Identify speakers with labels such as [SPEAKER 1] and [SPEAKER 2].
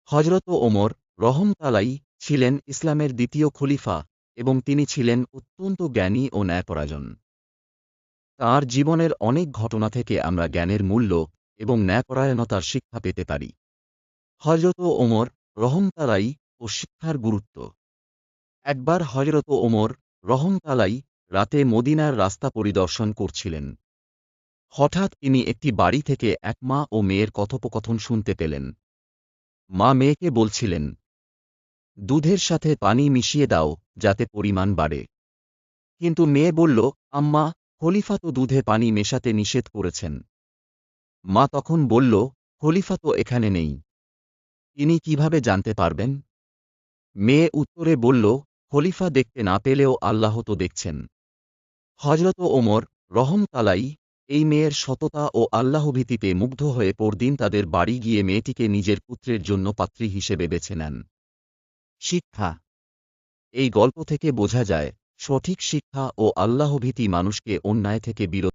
[SPEAKER 1] হযরত ওমর রহমতালাই ছিলেন ইসলামের দ্বিতীয় খলিফা এবং তিনি ছিলেন অত্যন্ত জ্ঞানী ও ন্যায়পরায়ণ। তাঁর জীবনের অনেক ঘটনা থেকে আমরা জ্ঞানের মূল্য এবং ন্যায়পরায়ণতার শিক্ষা পেতে পারি। হযরত ওমর রহমতালাই ও শিক্ষার গুরুত্ব। একবার হযরত ওমর রহমতালাই রাতে মদিনার রাস্তা পরিদর্শন করছিলেন। হঠাৎ তিনি একটি বাড়ি থেকে এক মা ও মেয়ের কথোপকথন শুনতে পেলেন। মা মেয়েকে বলছিলেন, দুধের সাথে পানি মিশিয়ে দাও যাতে পরিমাণ বাড়ে। কিন্তু মেয়ে বলল, আম্মা, খলিফা তো দুধে পানি মেশাতে নিষেধ করেছেন। মা তখন বলল, খলিফা তো এখানে নেই, তিনি কিভাবে জানতে পারবেন? মেয়ে উত্তরে বলল, খলিফা দেখতে না পেলেও আল্লাহ তো দেখছেন। হযরত ওমর রহমতালাই এই মেয়ের সততা ও আল্লাহভীতিতে মুগ্ধ হয়ে পরদিন তাদের বাড়ি গিয়ে মেয়েটিকে নিজের পুত্রের জন্য পাত্রী হিসেবে বেছে নেন। শিক্ষা। এই গল্প থেকে বোঝা যায়, সঠিক শিক্ষা ও আল্লাহভীতি মানুষকে অন্যায় থেকে বিরত